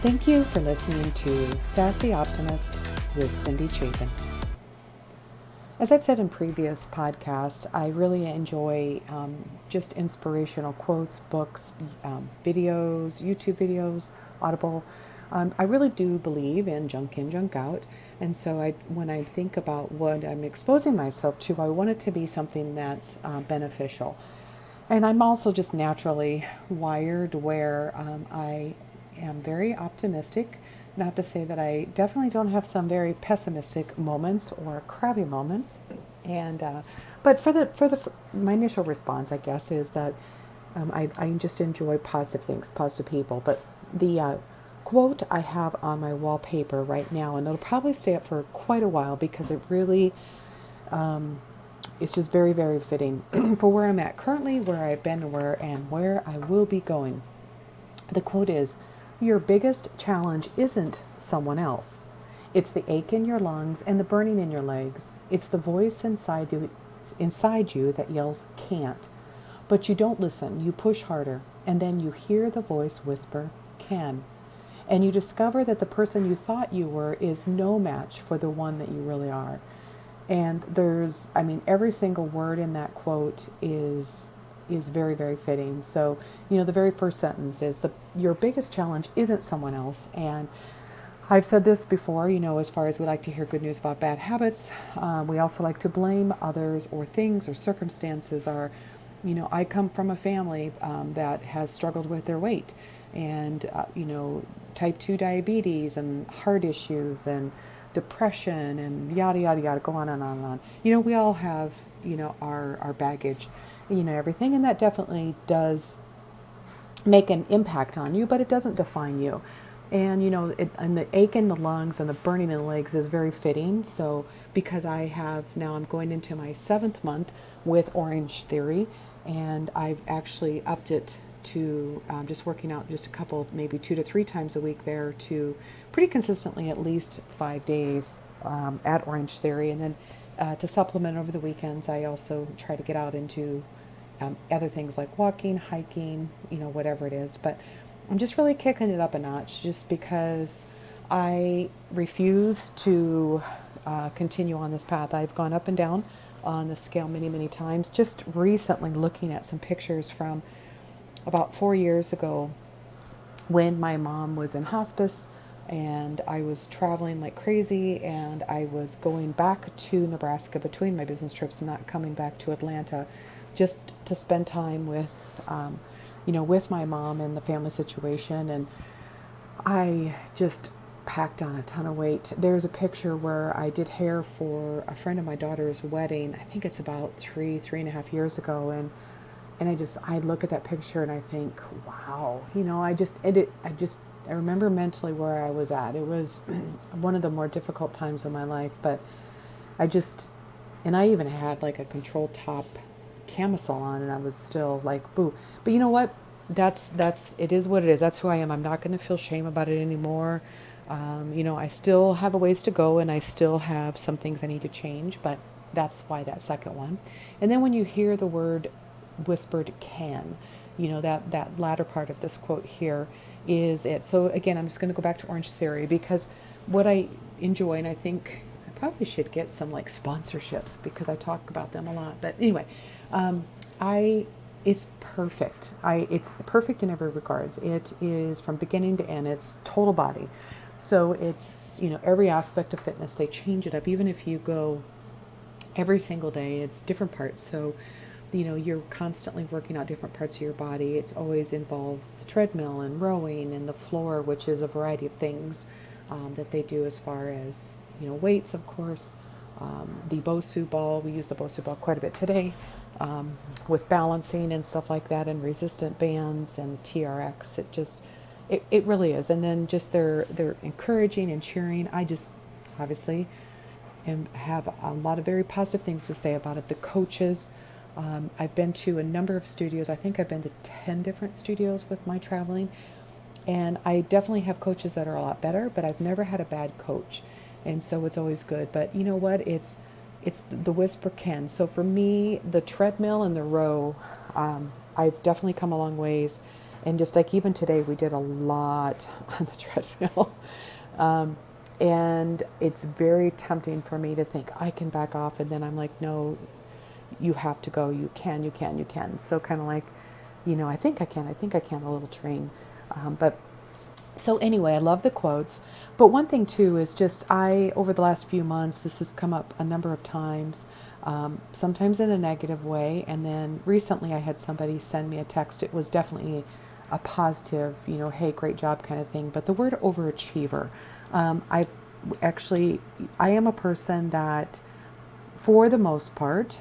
Thank you for listening to Sassy Optimist with Cindy Chapin. As I've said in previous podcasts, I really enjoy just inspirational quotes, books, videos, YouTube videos, Audible. I really do believe in junk in, junk out. And so when I think about what I'm exposing myself to, I want it to be something that's beneficial. And I'm also just naturally wired where I am very optimistic. Not to say that I definitely don't have some very pessimistic moments or crabby moments, and but my initial response, I guess, is that I just enjoy positive things, positive people. But the quote I have on my wallpaper right now, and it'll probably stay up for quite a while because it really it's just very, very fitting for where I'm at currently, where I've been, and where I will be going. The quote is, "Your biggest challenge isn't someone else. It's the ache in your lungs and the burning in your legs. It's the voice inside you that yells, 'Can't.' But you don't listen. You push harder, and then you hear the voice whisper, 'Can.' And you discover that the person you thought you were is no match for the one that you really are." And every single word in that quote is very, very fitting. So, the very first sentence is your biggest challenge isn't someone else. And I've said this before, as far as we like to hear good news about bad habits, we also like to blame others or things or circumstances. I come from a family that has struggled with their weight and, type 2 diabetes and heart issues and depression and yada, yada, yada, go on and on and on. We all have, our baggage, everything. And that definitely does make an impact on you, but it doesn't define you. And, and the ache in the lungs and the burning in the legs is very fitting. So because I'm going into my 7th month with Orange Theory, and I've actually upped it to just working out just a couple, maybe 2 to 3 times a week there to pretty consistently at least 5 days at Orange Theory. And then to supplement over the weekends, I also try to get out into other things like walking, hiking, whatever it is. But I'm just really kicking it up a notch just because I refuse to continue on this path. I've gone up and down on the scale many, many times. Just recently looking at some pictures from about 4 years ago when my mom was in hospice and I was traveling like crazy, and I was going back to Nebraska between my business trips and not coming back to Atlanta just to spend time with, with my mom and the family situation. And I just packed on a ton of weight. There's a picture where I did hair for a friend of my daughter's wedding. I think it's about 3.5 years ago. And I look at that picture and I think, wow, I remember mentally where I was at. It was one of the more difficult times of my life, but I even had like a control top camisole on, and I was still like, boo. But you know what? It is what it is. That's who I am. I'm not going to feel shame about it anymore. I still have a ways to go, and I still have some things I need to change, but that's why that second one. And then when you hear the word whispered, "Can," that latter part of this quote here is it. So again, I'm just going to go back to Orange Theory because what I enjoy, and I think I probably should get some like sponsorships because I talk about them a lot. But anyway, it's perfect. It's perfect in every regards. It is from beginning to end. It's total body. So it's, every aspect of fitness, they change it up. Even if you go every single day, it's different parts. So you're constantly working out different parts of your body. It always involves the treadmill and rowing and the floor, which is a variety of things that they do as far as, weights, of course. The Bosu ball, we use the Bosu ball quite a bit today with balancing and stuff like that, and resistant bands and the TRX. It really is. And then just they're encouraging and cheering. I just obviously have a lot of very positive things to say about it. The coaches, I've been to a number of studios. I think I've been to 10 different studios with my traveling. And I definitely have coaches that are a lot better, but I've never had a bad coach. And so it's always good. But you know what? It's the whisper can. So for me, the treadmill and the row, I've definitely come a long ways. And just like even today, we did a lot on the treadmill. Um, and it's very tempting for me to think I can back off. And then I'm like, no, you have to go. You can, you can, you can. So kind of like, I think I can, a little train. But so anyway, I love the quotes. But one thing too is just over the last few months, this has come up a number of times, sometimes in a negative way. And then recently I had somebody send me a text. It was definitely a positive, hey, great job kind of thing. But the word overachiever, I actually, I am a person that for the most part,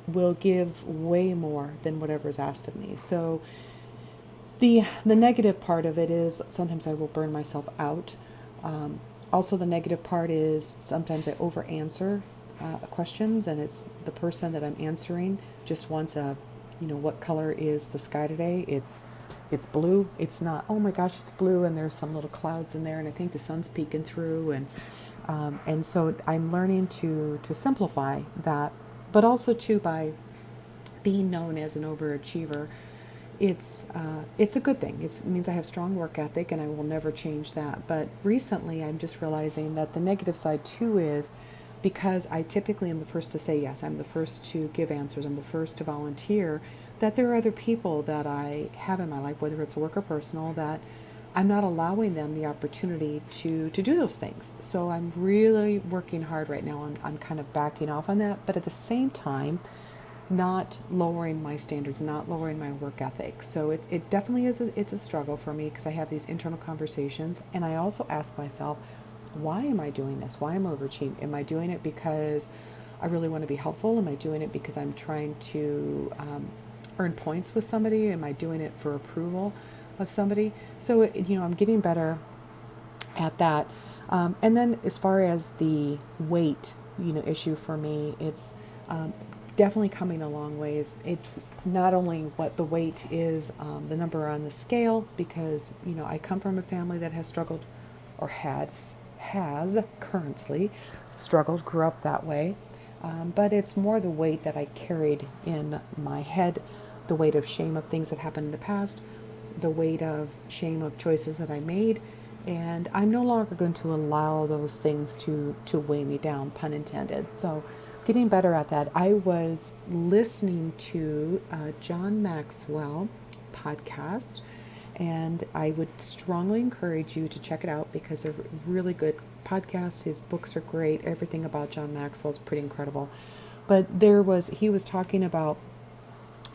will give way more than whatever is asked of me. So the negative part of it is sometimes I will burn myself out. Also, the negative part is sometimes I over answer questions, and it's the person that I'm answering just wants what color is the sky today? It's blue. It's not, oh my gosh, it's blue, and there's some little clouds in there, and I think the sun's peeking through, and so I'm learning to simplify that, but also too by being known as an overachiever. It's a good thing. It means I have strong work ethic, and I will never change that. But recently, I'm just realizing that the negative side too is because I typically am the first to say yes. I'm the first to give answers. I'm the first to volunteer. That there are other people that I have in my life, whether it's work or personal, that I'm not allowing them the opportunity to do those things. So I'm really working hard right now on kind of backing off on that, but at the same time, not lowering my standards, not lowering my work ethic. So it definitely is it's a struggle for me because I have these internal conversations, and I also ask myself, why am I doing this? Why am I overachieving? Am I doing it because I really want to be helpful? Am I doing it because I'm trying to earn points with somebody? Am I doing it for approval of somebody? So I'm getting better at that. And then as far as the weight, issue for me, it's definitely coming a long ways. It's not only what the weight is, the number on the scale, because I come from a family that has struggled, or has currently struggled, grew up that way. But it's more the weight that I carried in my head, the weight of shame of things that happened in the past, the weight of shame of choices that I made, and I'm no longer going to allow those things to weigh me down, pun intended. So getting better at that. I was listening to John Maxwell podcast, and I would strongly encourage you to check it out because they're really good podcasts. His books are great. Everything about John Maxwell is pretty incredible. But he was talking about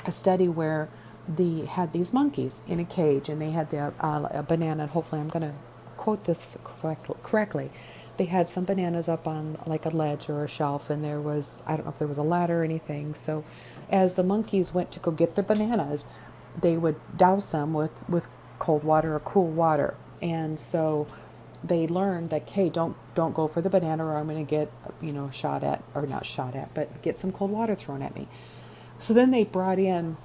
a study where they had these monkeys in a cage, and they had a banana, and hopefully I'm going to quote this correctly. They had some bananas up on like a ledge or a shelf, and I don't know if there was a ladder or anything. So as the monkeys went to go get the bananas, they would douse them with cold water or cool water. And so they learned that, hey, don't go for the banana, or I'm going to get, shot at, or not shot at, but get some cold water thrown at me. So then they brought in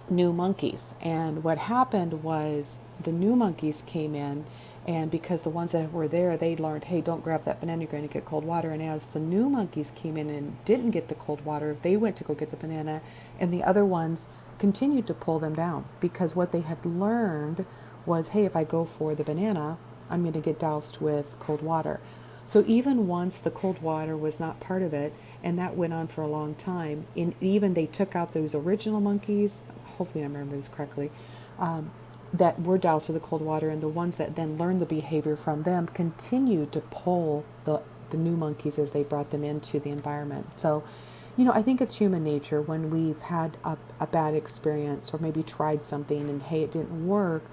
new monkeys. And what happened was the new monkeys came in, and because the ones that were there, they learned, hey, don't grab that banana, you're going to get cold water. And as the new monkeys came in and didn't get the cold water, they went to go get the banana, and the other ones continued to pull them down, because what they had learned was, hey, if I go for the banana, I'm going to get doused with cold water. So even once the cold water was not part of it, and that went on for a long time, and even they took out those original monkeys, hopefully I remember this correctly, that were doused with the cold water, and the ones that then learned the behavior from them continued to pull the new monkeys as they brought them into the environment. So, I think it's human nature when we've had a bad experience, or maybe tried something and, hey, it didn't work.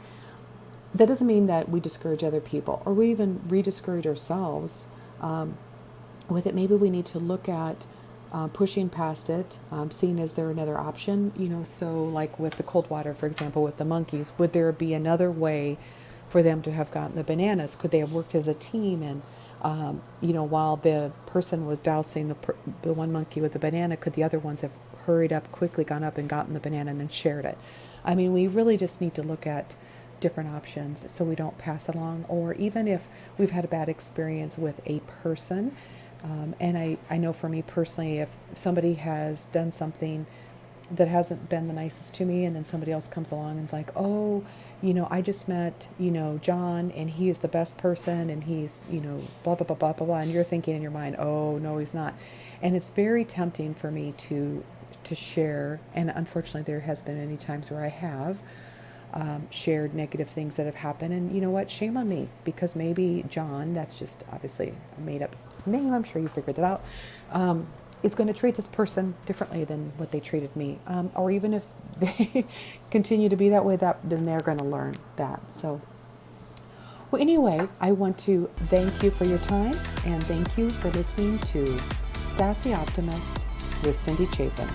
That doesn't mean that we discourage other people, or we even re-discourage ourselves with it. Maybe we need to look at pushing past it, seeing is there another option, so like with the cold water, for example, with the monkeys, would there be another way for them to have gotten the bananas? Could they have worked as a team? And, while the person was dousing the one monkey with the banana, could the other ones have hurried up, quickly gone up and gotten the banana and then shared it? I mean, we really just need to look at different options so we don't pass it along. Or even if we've had a bad experience with a person, and I know for me personally, if somebody has done something that hasn't been the nicest to me, and then somebody else comes along and is like, oh, I just met, John, and he is the best person, and he's, blah, blah, blah, blah, blah, blah. And you're thinking in your mind, oh, no, he's not. And it's very tempting for me to share. And unfortunately, there has been many times where I have shared negative things that have happened. And you know what? Shame on me, because maybe John, that's just obviously a made up name. I'm sure you figured it out. Is going to treat this person differently than what they treated me. Or even if they continue to be that way, then they're going to learn that. So, well, anyway, I want to thank you for your time, and thank you for listening to Sassy Optimist with Cindy Chapin.